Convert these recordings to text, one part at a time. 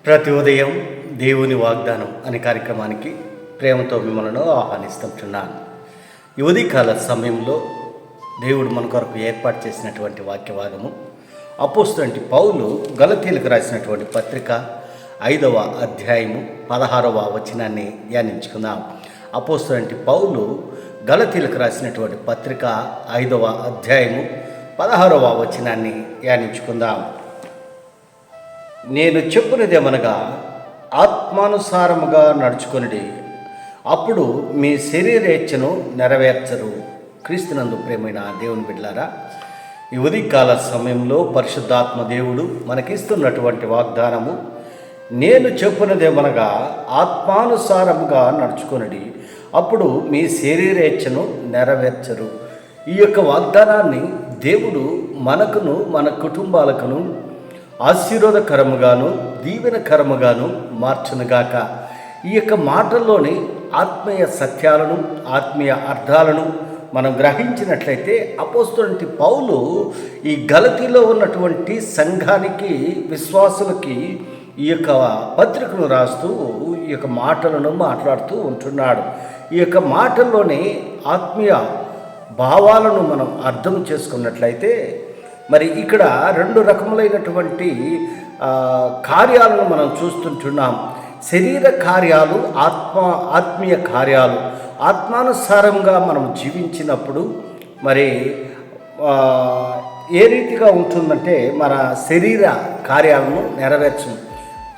ప్రతి ఉదయం దేవుని వాగ్దానం అనే కార్యక్రమానికి ప్రేమతో మిమ్మల్ని ఆహ్వానిస్తున్నాను. ఈ ఉదయకాల సమయంలో దేవుడు మన కొరకు ఏర్పాటు చేసినటువంటి వాక్య భాగము అపోస్తలుడైన పౌలు గలతీయులకు రాసినటువంటి పత్రిక 5వ అధ్యాయము 16వ వచనాన్ని ధ్యానించుకుందాం. అపోస్తలుడైన పౌలు గలతీయులకు రాసినటువంటి పత్రిక 5వ అధ్యాయము 16వ వచనాన్ని ధ్యానించుకుందాం. నేను చెప్పునదేమనగా ఆత్మానుసారముగా నడుచుకొనుడి, అప్పుడు మీ శరీరేచ్ఛను నెరవేర్చరు. క్రీస్తునందు ప్రియమైన దేవుని బిడ్డలారా, ఈ ఉదయకాల సమయంలో పరిశుద్ధాత్మ దేవుడు మనకిస్తున్నటువంటి వాగ్దానము, నేను చెప్పునదేమనగా ఆత్మానుసారముగా నడుచుకొనుడి, అప్పుడు మీ శరీరేచ్ఛను నెరవేర్చరు. ఈ యొక్క వాగ్దానాన్ని దేవుడు మనకును మన కుటుంబాలకును ఆశీర్వాదకరముగాను దీవెనకరముగాను మార్చునుగాక. ఈ యొక్క మాటల్లోని ఆత్మీయ సత్యాలను ఆత్మీయ అర్థాలను మనం గ్రహించినట్లయితే అపోస్తలుడైన పౌలు ఈ గలతీలో ఉన్నటువంటి సంఘానికి విశ్వాసులకి ఈ యొక్క పత్రికను రాస్తూ ఈ యొక్క మాటలను మాట్లాడుతూ ఉంటున్నాడు. ఈ యొక్క మాటల్లోని ఆత్మీయ భావాలను మనం అర్థం చేసుకున్నట్లయితే మరి ఇక్కడ 2 రకములైనటువంటి కార్యాలను మనం చూస్తుంటున్నాం. శరీర కార్యాలు, ఆత్మీయ కార్యాలు. ఆత్మానుసారంగా మనం జీవించినప్పుడు మరి ఏ రీతిగా ఉంటుందంటే మన శరీర కార్యాలను నెరవేర్చు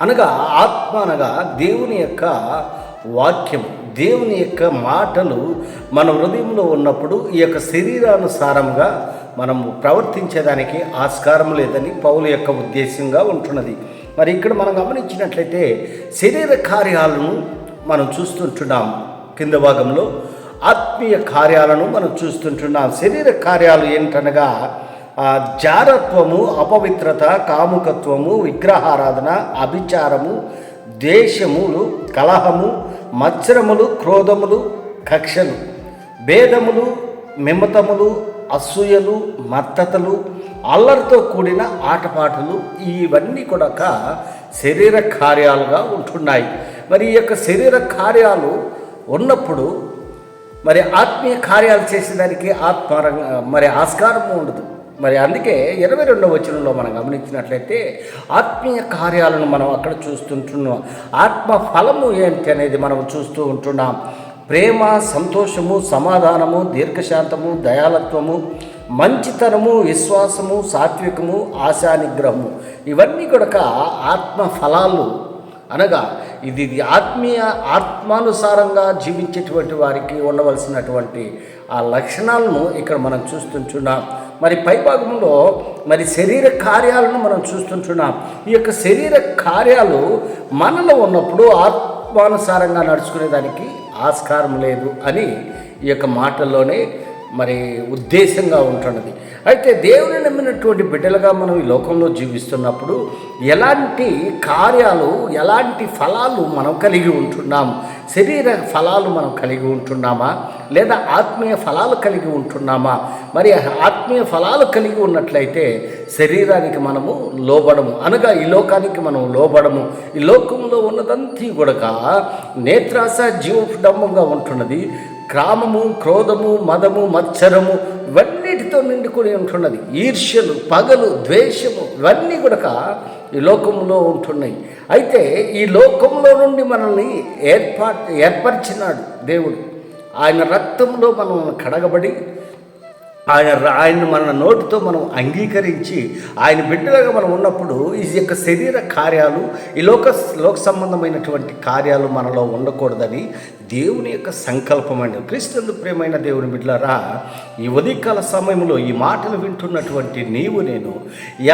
అనగా ఆత్మ అనగా దేవుని యొక్క వాక్యం, దేవుని యొక్క మాటలు మన హృదయంలో ఉన్నప్పుడు ఈ యొక్క శరీరానుసారంగా మనము ప్రవర్తించేదానికి ఆస్కారం లేదని పౌలు యొక్క ఉద్దేశంగా ఉంటున్నది. మరి ఇక్కడ మనం గమనించినట్లయితే శరీర కార్యాలను మనం చూస్తుంటున్నాం. కింద భాగంలో ఆత్మీయ కార్యాలను మనం చూస్తుంటున్నాం. శరీర కార్యాలు ఏంటనగా జారత్వము, అపవిత్రత, కాముకత్వము, విగ్రహారాధన, అభిచారము, ద్వేషములు, కలహము, మత్సరములు, క్రోధములు, కక్షలు, భేదములు, మిమతములు, అసూయలు, మత్తతలు, అల్లరితో కూడిన ఆటపాటలు, ఇవన్నీ కూడా శరీర కార్యాలుగా ఉంటున్నాయి. మరి ఈ యొక్క శరీర కార్యాలు ఉన్నప్పుడు మరి ఆత్మీయ కార్యాలు చేసేదానికి మరి ఆస్కారము ఉండదు. మరి అందుకే 22వ వచనంలో మనం గమనించినట్లయితే ఆత్మీయ కార్యాలను మనం అక్కడ చూస్తుంటున్నాం. ఆత్మ ఫలము ఏంటి అనేది మనం చూస్తూ ఉంటున్నాం. ప్రేమ, సంతోషము, సమాధానము, దీర్ఘశాంతము, దయాలత్వము, మంచితనము, విశ్వాసము, సాత్వికము, ఆశానిగ్రహము, ఇవన్నీ కూడా ఆత్మ ఫలాలు. అనగా ఇది ఆత్మానుసారంగా జీవించేటువంటి వారికి ఉండవలసినటువంటి ఆ లక్షణాలను ఇక్కడ మనం చూస్తుంటున్నాం. మరి పైభాగంలో మరి శరీర కార్యాలను మనం చూస్తుంటున్నాం. ఈ యొక్క శరీర కార్యాలు మనలో ఉన్నప్పుడు ఆత్మానుసారంగా నడుచుకునేదానికి ఆస్కారం లేదు అని ఈ యొక్క మాటల్లోనే మరి ఉద్దేశంగా ఉంటున్నది. అయితే దేవుని నమ్మినటువంటి బిడ్డలుగా మనం ఈ లోకంలో జీవిస్తున్నప్పుడు ఎలాంటి కార్యాలు, ఎలాంటి ఫలాలు మనం కలిగి ఉంటున్నాము? శరీర ఫలాలు మనం కలిగి ఉంటున్నామా, లేదా ఆత్మీయ ఫలాలు కలిగి ఉంటున్నామా? మరి ఆత్మీయ ఫలాలు కలిగి ఉన్నట్లయితే శరీరానికి మనము లోబడము, అనగా ఈ లోకానికి మనం లోబడము. ఈ లోకంలో ఉన్నదంతా కూడా నేత్రాస, జీవడంబంగా ఉంటున్నది. క్రామము, క్రోధము, మదము, మత్సరము, ఇవన్నిటితో నిండుకొని ఉంటున్నది. ఈర్ష్యలు, పగలు, ద్వేషము, ఇవన్నీ కూడా ఈ లోకంలో ఉంటున్నాయి. అయితే ఈ లోకంలో నుండి మనల్ని ఏర్పరిచినాడు దేవుడు. ఆయన రక్తంలో మనం కడగబడి ఆయన మన నోటితో మనం అంగీకరించి ఆయన బిడ్డలుగా మనం ఉన్నప్పుడు ఈ యొక్క శరీర కార్యాలు, ఈ లోక సంబంధమైనటువంటి కార్యాలు మనలో ఉండకూడదని దేవుని యొక్క సంకల్పమైన క్రీస్తునందు ప్రియమైన దేవుని బిడ్డలారా, ఈ ఉదయకాల సమయంలో ఈ మాటలు వింటున్నటువంటి నీవు నేను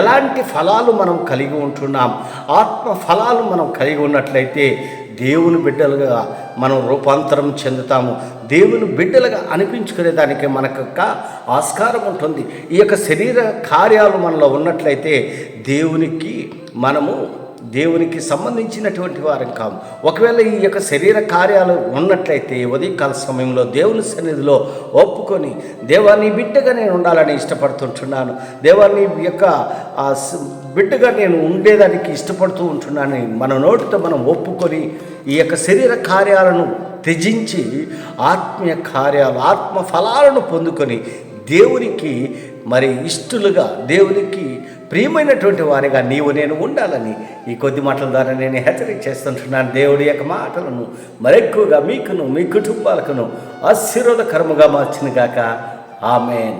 ఎలాంటి ఫలాలు మనం కలిగి ఉంటున్నాం? ఆత్మ ఫలాలు మనం కలిగి ఉన్నట్లయితే దేవుని బిడ్డలుగా మనం రూపాంతరం చెందుతాము. దేవుని బిడ్డలుగా అనిపించుకునేదానికి మనకు ఆస్కారం ఉంటుంది. ఈ యొక్క శరీర కార్యాలు మనలో ఉన్నట్లయితే దేవునికి సంబంధించినటువంటి వారం కాము. ఒకవేళ ఈ యొక్క శరీర కార్యాలు ఉన్నట్లయితే ఉదయకాల సమయంలో దేవుని సన్నిధిలో ఒప్పుకొని ఒప్పుకొని దేవా నీ బిడ్డగా నేను ఉండాలని ఇష్టపడుతుంటున్నాను, దేవా నీ యొక్క బిడ్డగా నేను ఉండేదానికి ఇష్టపడుతూ ఉంటున్నాను మన నోటితో మనం ఒప్పుకొని ఈ యొక్క శరీర కార్యాలను త్యజించి ఆత్మీయ కార్యాలు ఆత్మ ఫలాలను పొందుకొని దేవునికి మరి ఇష్టలుగా దేవునికి ప్రియమైనటువంటి వారిగా నీవు నేను ఉండాలని ఈ కొద్ది మాటల ద్వారా నేను హెచ్చరిక చేస్తుంటున్నాను. దేవుడి యొక్క మాటలను మరెక్కువగా మీకును మీ కుటుంబాలకును ఆశీర్వాదకరముగా మార్చిన గాక. ఆమేన్.